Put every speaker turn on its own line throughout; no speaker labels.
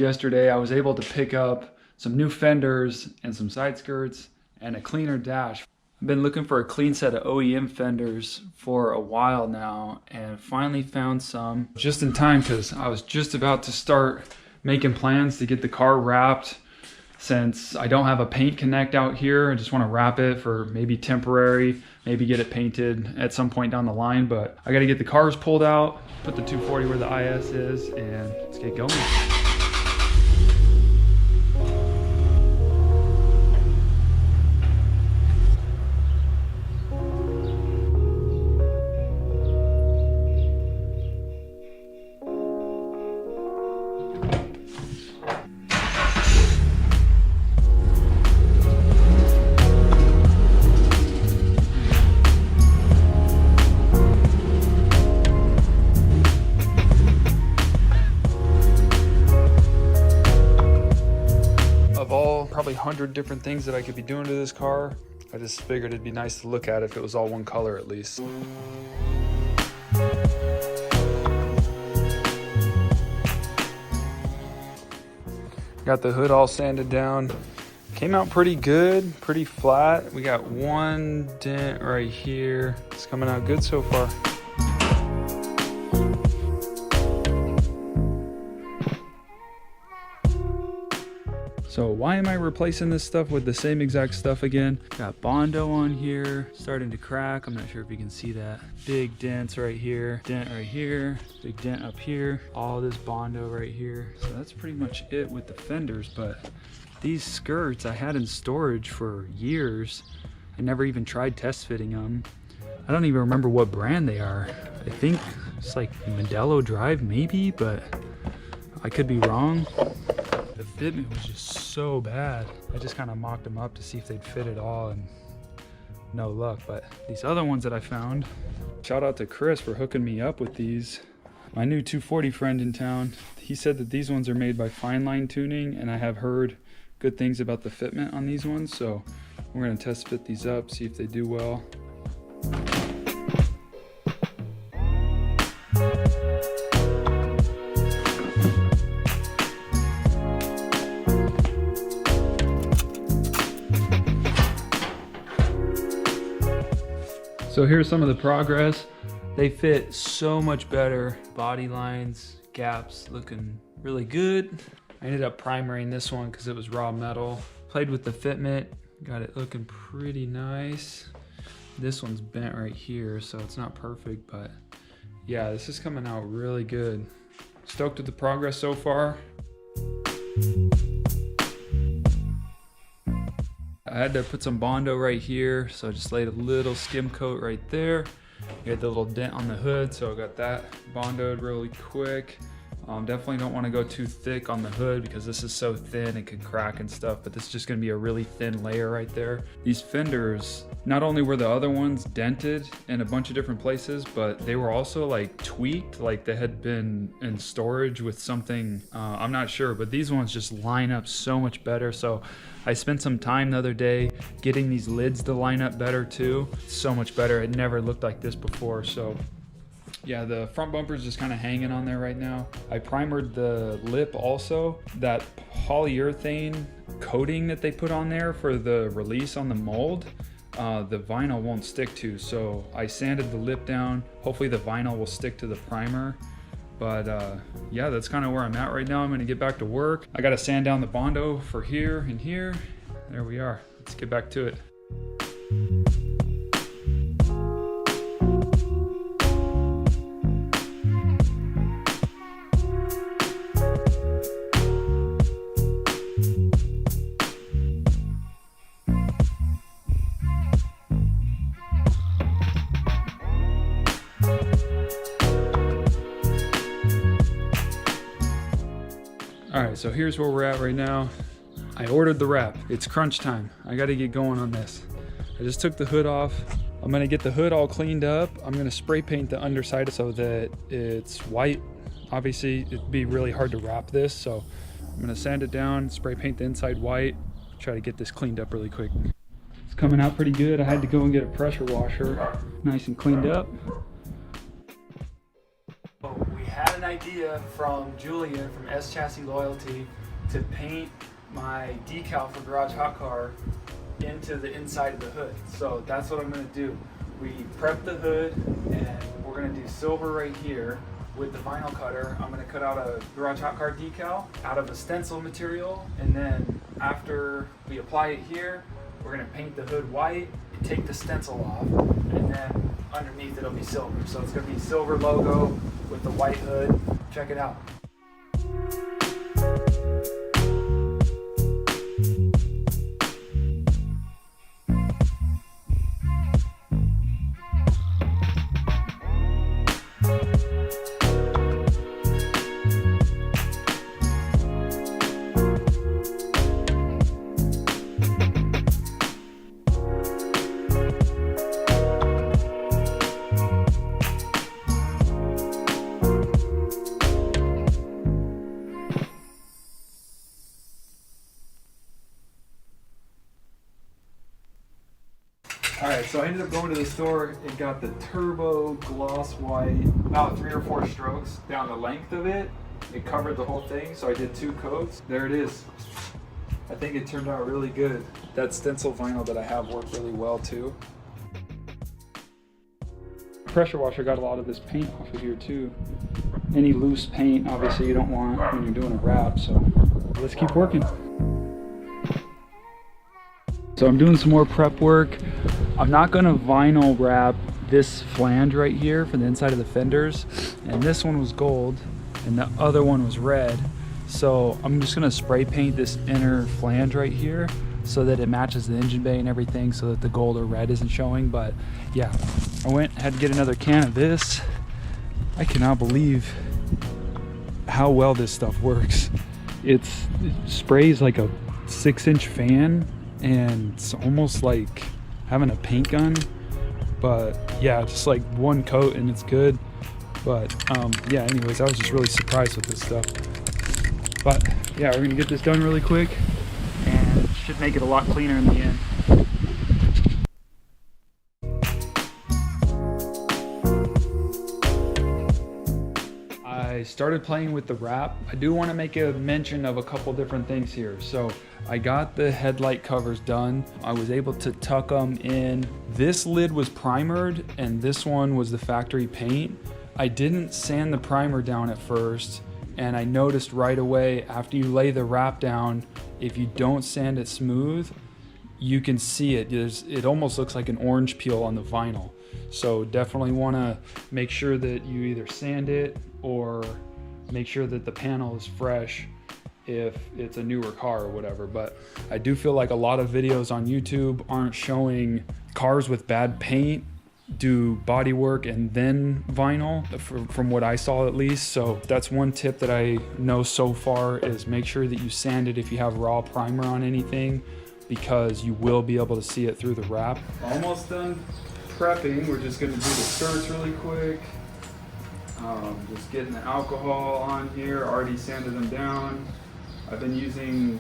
yesterday, I was able to pick up some new fenders and some side skirts and a cleaner dash. I've been looking for a clean set of OEM fenders for a while now and finally found some just in time because I was just about to start making plans to get the car wrapped. Since I don't have a paint connect out here, I just want to wrap it for maybe temporary, maybe get it painted at some point down the line. But I got to get the cars pulled out, put the 240 where the IS is, and let's get going. Probably 100 different things that I could be doing to this car. I just figured it'd be nice to look at if it was all one color at least. Got the hood all sanded down. Came out pretty good, pretty flat. We got one dent right here. It's coming out good so far. So why am I replacing this stuff with the same exact stuff again? Got Bondo on here, starting to crack. I'm not sure if you can see that. Big dents right here, dent right here, big dent up here, all this Bondo right here. So that's pretty much it with the fenders, but these skirts I had in storage for years. I never even tried test fitting them. I don't even remember what brand they are. I think it's like Modelo Drive maybe, but I could be wrong. The fitment was just so bad. I just kind of mocked them up to see if they'd fit at all, and no luck. But these other ones that I found, shout out to Chris for hooking me up with these. My new 240 friend in town, he said that these ones are made by Fine Line Tuning, and I have heard good things about the fitment on these ones. So we're gonna test fit these up, see if they do well. So here's some of the progress. They fit so much better. Body lines, gaps looking really good. I ended up primering this one because it was raw metal. Played with the fitment, got it looking pretty nice. This one's bent right here, so it's not perfect, but yeah, this is coming out really good. Stoked with the progress so far. I had to put some Bondo right here, so I just laid a little skim coat right there. You had the little dent on the hood, so I got that Bondoed really quick. Definitely don't want to go too thick on the hood because this is so thin it could crack and stuff, but this is just going to be a really thin layer right there. These fenders, not only were the other ones dented in a bunch of different places, but they were also like tweaked, like they had been in storage with something, I'm not sure, but these ones just line up so much better. So I spent some time the other day getting these lids to line up better too. So much better. It never looked like this before. So yeah, the front bumper is just kind of hanging on there right now. I primered the lip also. That polyurethane coating that they put on there for the release on the mold, the vinyl won't stick to. So I sanded the lip down. Hopefully the vinyl will stick to the primer. But yeah, that's kind of where I'm at right now. I'm gonna get back to work. I gotta sand down the Bondo for here and here. There we are. Let's get back to it. All right, so here's where we're at right now. I ordered the wrap. It's crunch time. I got to get going on this. I just took the hood off. I'm gonna get the hood all cleaned up. I'm gonna spray paint the underside so that it's white. Obviously, it'd be really hard to wrap this, so I'm gonna sand it down, spray paint the inside white, try to get this cleaned up really quick. It's coming out pretty good. I had to go and get a pressure washer, nice and cleaned up.
We
had an idea from Julian from S Chassis Loyalty to paint my decal for Garage Hot Car into the inside of the hood. So that's what I'm gonna do. We prep the hood and we're gonna do silver right here. With the vinyl cutter, I'm gonna cut out a Garage Hot Car decal out of a stencil material, and then after we apply it here, we're gonna paint the hood white, take the stencil off, and then underneath it'll be silver. So it's gonna be silver logo with the white hood. Check it out. Alright, so I ended up going to the store and got the turbo gloss white, about 3 or 4 strokes down the length of it. It covered the whole thing, so I did 2 coats. There it is. I think it turned out really good. That stencil vinyl that I have worked really well too. Pressure washer got a lot of this paint off of here too. Any loose paint, obviously you don't want when you're doing a wrap, so let's keep working. So I'm doing some more prep work. I'm not gonna vinyl wrap this flange right here for the inside of the fenders. And this one was gold and the other one was red. So I'm just gonna spray paint this inner flange right here so that it matches the engine bay and everything, so that the gold or red isn't showing. But yeah, had to get another can of this. I cannot believe how well this stuff works. It sprays like a 6-inch fan, and it's almost like having a paint gun. But yeah, just like 1 coat and it's good. But yeah, anyways, I was just really surprised with this stuff. But yeah, we're gonna get this done really quick and it should make it a lot cleaner in the end. I started playing with the wrap. I do want to make a mention of a couple different things here. So I got the headlight covers done. I was able to tuck them in. This lid was primered and this one was the factory paint. I didn't sand the primer down at first, and I noticed right away after you lay the wrap down, if you don't sand it smooth, you can see it. It almost looks like an orange peel on the vinyl. So definitely want to make sure that you either sand it or make sure that the panel is fresh if it's a newer car or whatever. But I do feel like a lot of videos on YouTube aren't showing cars with bad paint do body work and then vinyl, from what I saw at least. So that's one tip that I know so far, is make sure that you sand it if you have raw primer on anything, because you will be able to see it through the wrap. Almost done prepping. We're just gonna do the skirts really quick. Just getting the alcohol on here, already sanded them down. I've been using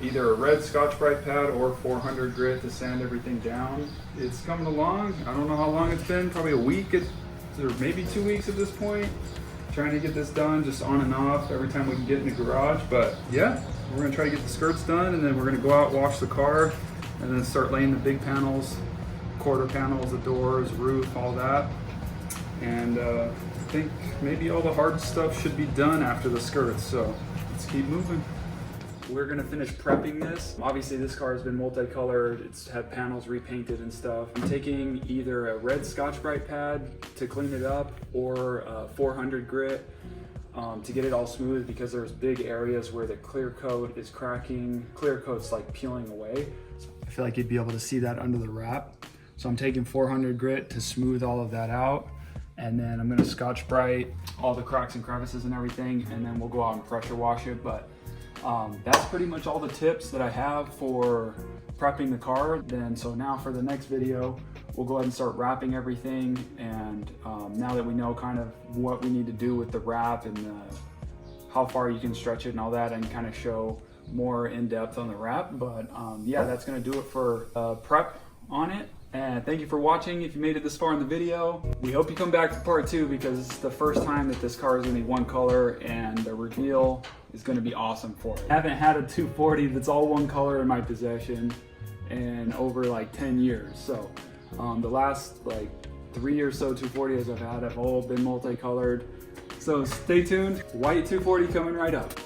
either a red Scotch-Brite pad or 400 grit to sand everything down. It's coming along. I don't know how long it's been, probably a week or maybe 2 weeks at this point. Trying to get this done just on and off every time we can get in the garage. But yeah, we're gonna try to get the skirts done, and then we're gonna go out, wash the car, and then start laying the big panels, quarter panels, the doors, roof, all that. And I think maybe all the hard stuff should be done after the skirts, so let's keep moving. We're gonna finish prepping this. Obviously this car has been multicolored, it's had panels repainted and stuff. I'm taking either a red Scotch-Brite pad to clean it up, or 400 grit to get it all smooth, because there's big areas where the clear coat is cracking. Clear coat's like peeling away. So I feel like you'd be able to see that under the wrap. So I'm taking 400 grit to smooth all of that out. And then I'm gonna Scotch-Brite all the cracks and crevices and everything, and then we'll go out and pressure wash it. But that's pretty much all the tips that I have for prepping the car. So now for the next video, we'll go ahead and start wrapping everything. And now that we know kind of what we need to do with the wrap and how far you can stretch it and all that, I can kind of show more in depth on the wrap. But yeah, that's gonna do it for prep on it. And thank you for watching if you made it this far in the video. We hope you come back for part 2 because it's the first time that this car is gonna be one color and the reveal is gonna be awesome for it. I haven't had a 240 that's all one color in my possession in over like 10 years. So the last like 3 or so 240s I've had have all been multicolored. So stay tuned, white 240 coming right up.